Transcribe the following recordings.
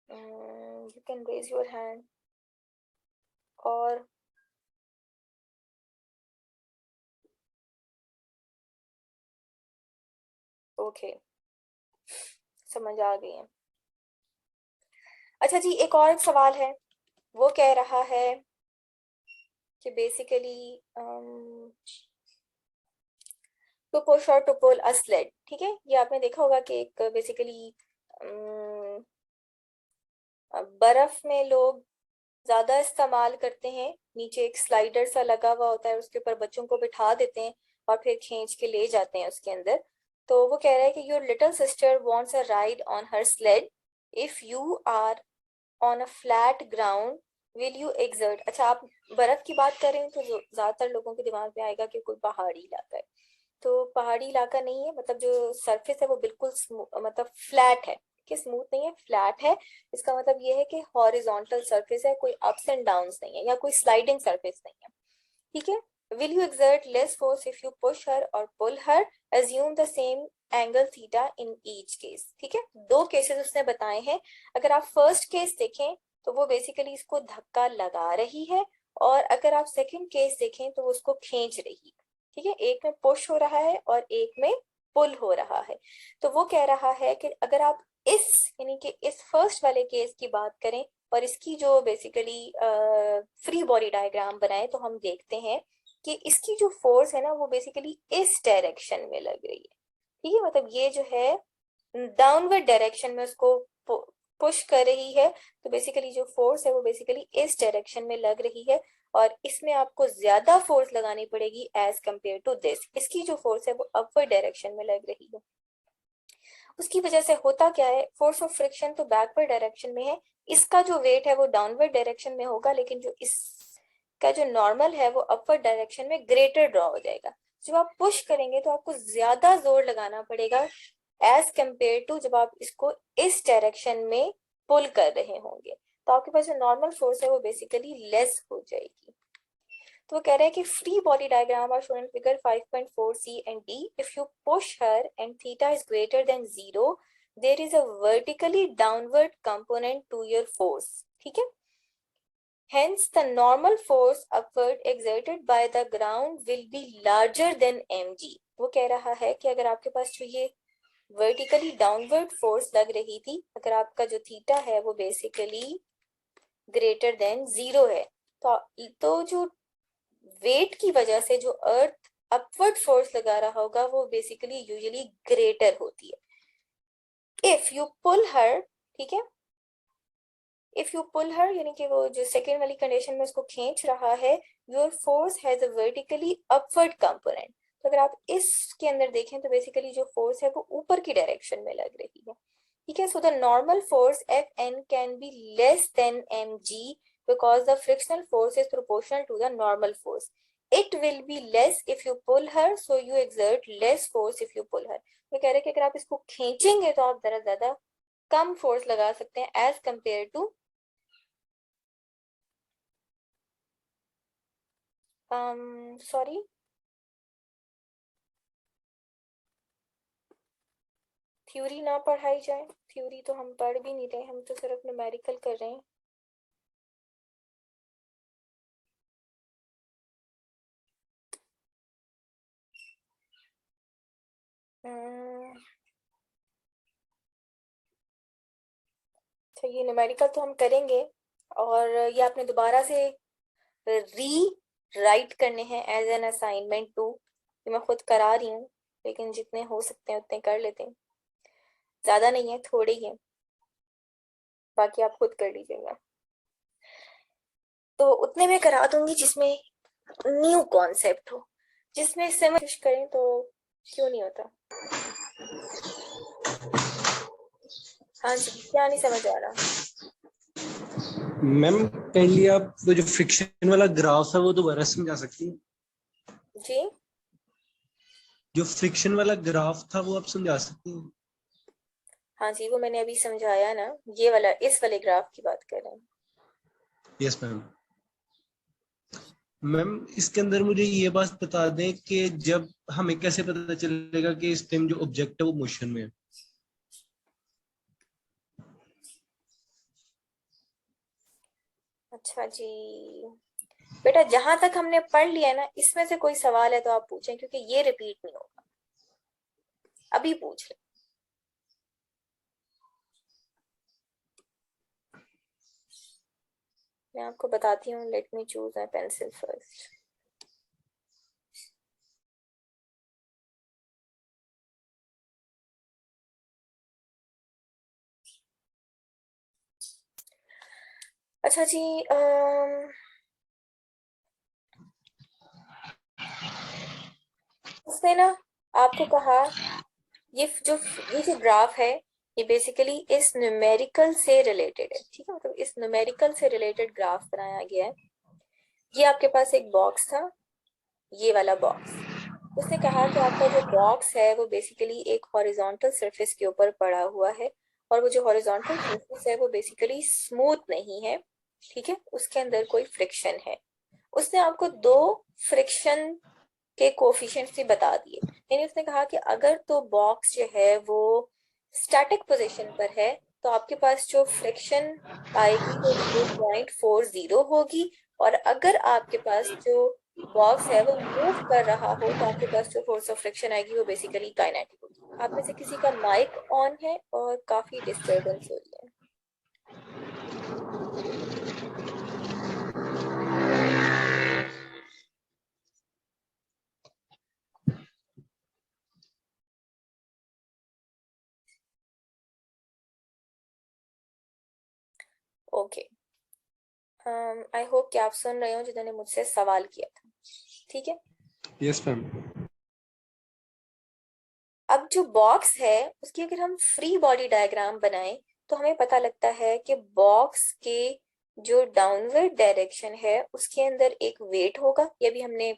You can raise your hand. और okay, समझ आ गई है। अच्छा जी, एक और सवाल है, वो कह रहा है कि बेसिकली टू पुश और टू पुल अ स्लेड, ठीक है। ये आपने देखा होगा कि एक बेसिकली बर्फ में लोग ज्यादा इस्तेमाल करते हैं, नीचे एक स्लाइडर सा लगा हुआ होता है, उसके ऊपर बच्चों को बिठा देते हैं और फिर खींच के ले जाते हैं उसके अंदर। तो वो कह रहा है कि your little sister wants a ride on her sled, if you are on a flat ground will you exert. अच्छा, आप बर्फ की बात कर रहे हैं तो ज्यादातर लोगों के दिमाग में आएगा कि कोई पहाड़ी इलाका है। तो पहाड़ी इलाका नहीं है, मतलब जो सरफेस है वो बिल्कुल मतलब फ्लैट है, कि स्मूथ नहीं है, फ्लैट है। इसका मतलब ये है कि हॉरिजॉन्टल सरफेस है, कोई अप्स एंड डाउन्स नहीं है या कोई स्लाइडिंग सरफेस नहीं है, ठीक है। Will you exert less force if you push her or pull her, assume the same angle theta in each case, ठीक है। दो केसेस उसने बताए हैं। अगर आप फर्स्ट केस देखें तो वो बेसिकली इसको धक्का लगा रही है, और अगर आप सेकंड केस देखें तो वो उसको खींच रही है, ठीक है। एक में पुश हो रहा है और एक में पुल हो रहा है। तो वो कह रहा है कि अगर आप इस यानी कि इस फर्स्ट वाले केस की बात करें और इसकी जो बेसिकली फ्री बॉडी डायग्राम बनाए, तो हम देखते हैं कि इसकी जो फोर्स है ना वो बेसिकली इस डायरेक्शन में लग रही है, ठीक है। मतलब ये जो है डाउनवर्ड डायरेक्शन में उसको पुश कर रही है, तो बेसिकली जो फोर्स है वो बेसिकली इस डायरेक्शन में लग रही है, और इसमें आपको ज्यादा फोर्स लगानी पड़ेगी एज कंपेयर टू दिस। इसकी जो फोर्स है वो अपवर्ड डायरेक्शन में लग रही है। उसकी वजह से होता क्या है, फोर्स ऑफ फ्रिक्शन तो बैकवर्ड डायरेक्शन में है, इसका जो वेट है वो डाउनवर्ड डायरेक्शन में होगा, लेकिन जो इसका जो नॉर्मल है वो अपवर्ड डायरेक्शन में ग्रेटर ड्रॉ हो जाएगा। जब आप पुश करेंगे तो आपको ज्यादा जोर लगाना पड़ेगा एज कंपेयर टू जब आप इसको इस डायरेक्शन में पुल कर रहे होंगे, तो आपके पास जो नॉर्मल फोर्स है वो बेसिकली लेस हो जाएगी। तो वो कह रहे हैं कि free body diagram are shown in figure 5.4 C and D. If you push her and theta is greater than 0, there is a vertically downward component to your force, ठीक है। Hence, the normal force upward exerted by the ground will be larger than mg. वो कह रहा है कि अगर आपके पास जो ये वर्टिकली डाउनवर्ड फोर्स लग रही थी, अगर आपका जो थीटा है वो बेसिकली ग्रेटर देन 0 है, तो जो वेट की वजह से जो अर्थ अपवर्ड फोर्स लगा रहा होगा वो बेसिकली यूजुअली ग्रेटर होती है। इफ यू पुल हर, ठीक है, इफ यू पुल हर यानी कि वो जो सेकेंड वाली कंडीशन में उसको खींच रहा है, your force has a vertically upward component. तो अगर आप इसके अंदर देखें तो बेसिकली जो फोर्स है वो ऊपर की डायरेक्शन में लग रही है, ठीक है। So the normal force F N can be less than M G because the frictional force is proportional to the normal force. It will be less if you pull her, so you exert less force if you pull her. वो कह रहे हैं कि अगर आप इसको खींचेंगे तो आप जरा ज्यादा कम फोर्स लगा सकते हैं as compare to sorry, theory ना पढ़ाई जाए। थ्योरी तो हम पढ़ भी नहीं रहे, हम तो सिर्फ न्यूमेरिकल कर रहे हैं। तो ये न्यूमेरिकल तो हम करेंगे, और ये आपने दोबारा से री राइट करने हैं एज एन असाइनमेंट टू। ये मैं खुद करा रही हूँ, लेकिन जितने हो सकते हैं उतने कर लेते हैं, ज्यादा नहीं है, थोड़े ही हैं, बाकी आप खुद कर लीजिएगा। तो उतने में करा दूंगी जिसमें न्यू कॉन्सेप्ट हो, जिसमें समझ करें तो क्यों नहीं होता। हाँ जी, क्या नहीं समझ आ रहा? मैम काइंडली आप वो जो फ्रिक्शन वाला ग्राफ है वो दोबारा समझा सकती हैं? जी, जो फ्रिक्शन वाला ग्राफ था वो आप समझा सकती हैं? हाँ जी, वो मैंने अभी समझाया ना, ये वाला, इस वाले ग्राफ की बात कर रहे हैं। Yes ma'am. मैम इसके अंदर मुझे ये बात बता दें कि जब हमें कैसे पता चलेगा कि इस टाइम जो ऑब्जेक्ट है वो मोशन में है? अच्छा जी, बेटा जहां तक हमने पढ़ लिया ना, इसमें से कोई सवाल है तो आप पूछें, क्योंकि ये रिपीट नहीं होगा। अभी पूछ ले। मैं आपको बताती हूँ, let me choose my pencil first. अच्छा जी, उसने ना आपको कहा, ये जो ग्राफ है, ये बेसिकली इस न्यूमेरिकल से रिलेटेड है, ठीक है, मतलब इस न्यूमेरिकल से रिलेटेड ग्राफ बनाया गया है। ये आपके पास एक बॉक्स था, ये वाला बॉक्स। उसने कहा कि आपका जो बॉक्स है वो बेसिकली एक हॉरिजॉन्टल सरफेस के ऊपर पड़ा हुआ है, और वो जो हॉरिजॉन्टल सरफेस है वो बेसिकली स्मूथ नहीं है, ठीक है, उसके अंदर कोई फ्रिक्शन है। उसने आपको दो फ्रिक्शन के कोफिशिएंट्स भी बता दिए। यानी उसने कहा कि अगर तो बॉक्स जो है वो स्टैटिक पोजीशन पर है, तो आपके पास जो फ्रिक्शन आएगी वो 0.40 होगी, और अगर आपके पास जो बॉक्स है वो मूव कर रहा हो, तो आपके पास जो फोर्स ऑफ फ्रिक्शन आएगी वो बेसिकली काइनेटिक होगी। आप में से किसी का माइक ऑन है और काफी डिस्टरबेंस हो रही है। ओके, आई होप कि आप सुन रहे हो जिन्होंने मुझसे सवाल किया था, ठीक है। Yes ma'am. अब जो बॉक्स है उसकी अगर हम फ्री बॉडी डायग्राम बनाएं, तो हमें पता लगता है कि बॉक्स के जो डाउनवर्ड डायरेक्शन है उसके अंदर एक वेट होगा। ये भी हमने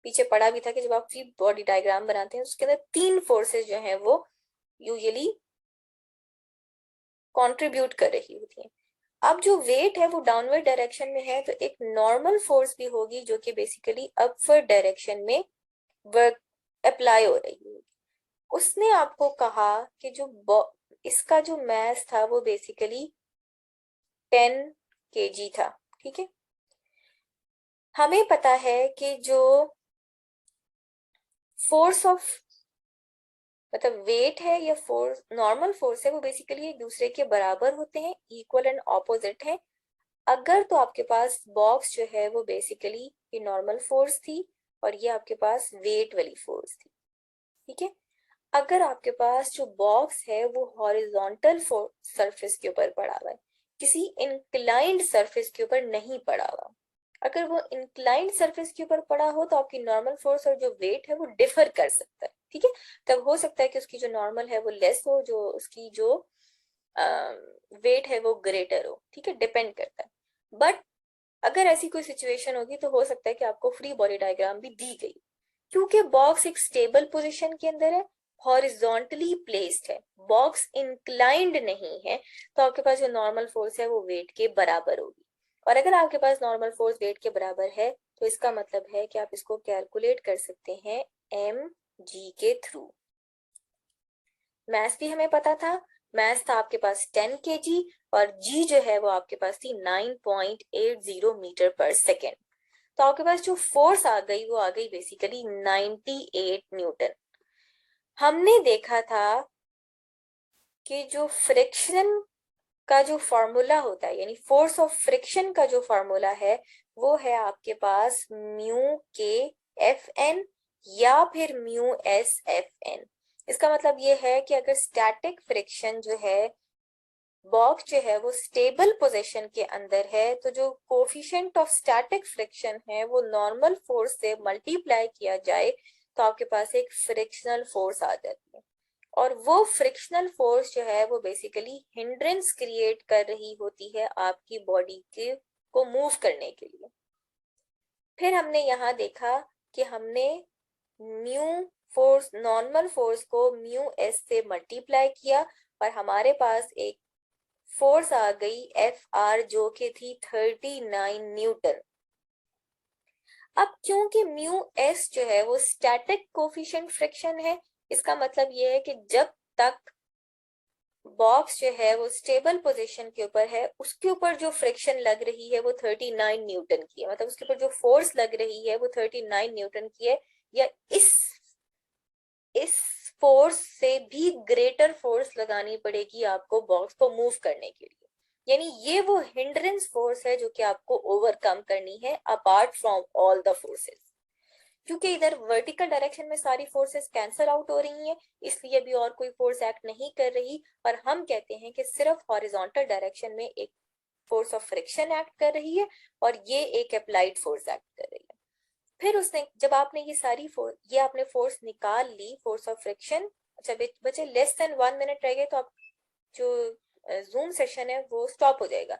पीछे पढ़ा भी था कि जब आप फ्री बॉडी डायग्राम बनाते हैं उसके अंदर तीन फोर्सेस जो हैं वो यूजुअली कंट्रीब्यूट कर रही होती हैं। अब जो वेट है वो डाउनवर्ड डायरेक्शन में है, तो एक नॉर्मल फोर्स भी होगी जो कि बेसिकली अपवर्ड डायरेक्शन में वर्क अप्लाई हो रही होगी। उसने आपको कहा कि इसका जो मास था वो बेसिकली 10 kg था, ठीक है। हमें पता है कि जो फोर्स ऑफ, मतलब वेट है या फोर्स, नॉर्मल फोर्स है, वो बेसिकली एक दूसरे के बराबर होते हैं, इक्वल एंड ऑपोजिट है। अगर तो आपके पास बॉक्स जो है वो बेसिकली ये नॉर्मल फोर्स थी, और ये आपके पास वेट वाली फोर्स थी, ठीक है। अगर आपके पास जो बॉक्स है वो हॉरिजॉन्टल सरफेस के ऊपर पड़ा हुआ है, किसी इंक्लाइंड सरफेस के ऊपर नहीं पड़ा हुआ, अगर वो इंक्लाइंड सरफेस के ऊपर पड़ा हो तो आपकी नॉर्मल फोर्स और जो वेट है वो डिफर कर सकता है, ठीक है। तब हो सकता है कि उसकी जो नॉर्मल है वो लेस हो, जो उसकी जो वेट है वो ग्रेटर हो, ठीक है, डिपेंड करता है। बट अगर ऐसी कोई सिचुएशन होगी तो हो सकता है कि आपको फ्री बॉडी डायग्राम भी दी गई, क्योंकि बॉक्स एक स्टेबल पोजीशन के अंदर है, हॉरिजॉन्टली प्लेस्ड है, बॉक्स इंक्लाइंड नहीं है, तो आपके पास जो नॉर्मल फोर्स है वो वेट के बराबर होगी। और अगर आपके पास नॉर्मल फोर्स वेट के बराबर है, तो इसका मतलब है कि आप इसको कैलकुलेट कर सकते हैं एम जी के थ्रू। मैथ भी हमें पता था, मैथ था आपके पास 10 kg, और जी जो है वो आपके पास थी 9.80 मीटर पर सेकेंड। तो आपके पास जो फोर्स आ गई वो आ गई बेसिकली 98 न्यूटन। हमने देखा था कि जो फ्रिक्शन का जो फॉर्मूला होता है, यानी फोर्स ऑफ फ्रिक्शन का जो फॉर्मूला है, वो है आपके पास म्यू के एफ एन या फिर म्यू एस एफ एन। इसका मतलब ये है कि अगर स्टैटिक फ्रिक्शन जो है, बॉक्स जो है वो स्टेबल पोजीशन के अंदर है, तो जो कोफिशिएंट ऑफ स्टैटिक फ्रिक्शन है वो नॉर्मल फोर्स से मल्टीप्लाई किया जाए, तो आपके पास एक फ्रिक्शनल फोर्स आ जाती है। और वो फ्रिक्शनल फोर्स जो है वो बेसिकली हिंड्रेंस क्रिएट कर रही होती है आपकी बॉडी के को मूव करने के लिए। फिर हमने यहाँ देखा कि हमने म्यू फोर्स, नॉर्मल फोर्स को म्यू एस से मल्टीप्लाई किया, और हमारे पास एक फोर्स आ गई एफ आर जो कि थी 39 न्यूटन। अब क्योंकि म्यू एस जो है वो स्टैटिक कोफिशिएंट फ्रिक्शन है, इसका मतलब ये है कि जब तक बॉक्स जो है वो स्टेबल पोजीशन के ऊपर है, उसके ऊपर जो फ्रिक्शन लग रही है वो 39 न्यूटन की है, मतलब उसके ऊपर जो फोर्स लग रही है वो 39 न्यूटन की है, या इस फोर्स से भी ग्रेटर फोर्स लगानी पड़ेगी आपको बॉक्स को मूव करने के लिए। यानी ये वो हिंड्रेंस फोर्स है जो कि आपको ओवरकम करनी है apart from all the forces. क्योंकि इधर वर्टिकल डायरेक्शन में सारी फोर्सेस कैंसल आउट हो रही हैं, इसलिए भी और कोई फोर्स एक्ट नहीं कर रही, और हम कहते हैं कि सिर्फ हॉरिजॉन्टल डायरेक्शन में एक फोर्स ऑफ फ्रिक्शन एक्ट कर रही है और ये एक अप्लाइड फोर्स एक्ट कर रही है। फिर उसने जब आपने ये सारी फोर्स, ये आपने फोर्स निकाल ली, फोर्स ऑफ फ्रिक्शन, अच्छा बचे लेस देन 1 मिनट रह गए, तो आप जो जूम सेशन है वो स्टॉप हो जाएगा,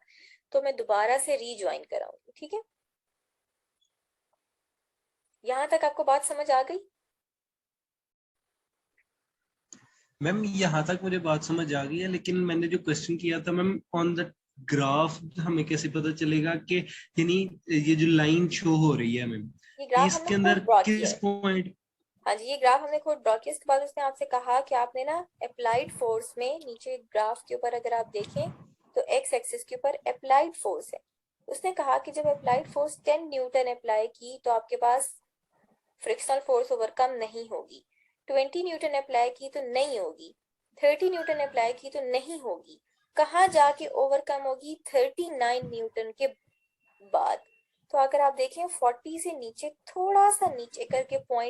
तो मैं दोबारा से रीज्वाइन कराऊंगी, ठीक है? यहाँ तक आपको बात समझ आ गई? मैम यहाँ तक मुझे बात समझ आ गई है, लेकिन मैंने जो क्वेश्चन किया था मैम, ऑन द ग्राफ हमें कैसे पता चलेगा कि यानी ये जो लाइन शो हो रही है मैम, ये ग्राफ हमने इसके खुद अंदर ड्रॉ किया किस है। पॉइंट? हाँ जी, ये ग्राफ हमने खुद ड्रॉ किया। इसके बाद उसने आपसे कहा कि आपने ना अप्लाइड फोर्स में, नीचे ग्राफ के ऊपर अगर आप देखें तो एक्स एक्सिस के ऊपर अप्लाइड फोर्स है। उसने कहा कि जब अप्लाइड फोर्स 10 न्यूटन अप्लाई की तो आपके पास फ्रिक्शनल फोर्स ओवरकम नहीं होगी, 20 न्यूटन अप्लाई की तो नहीं होगी, 30 न्यूटन अप्लाई की तो नहीं होगी, कहाँ जाके ओवरकम होगी? 39 न्यूटन के बाद। तो अगर आप देखें 40 से नीचे, थोड़ा सा नीचे करके पॉइंट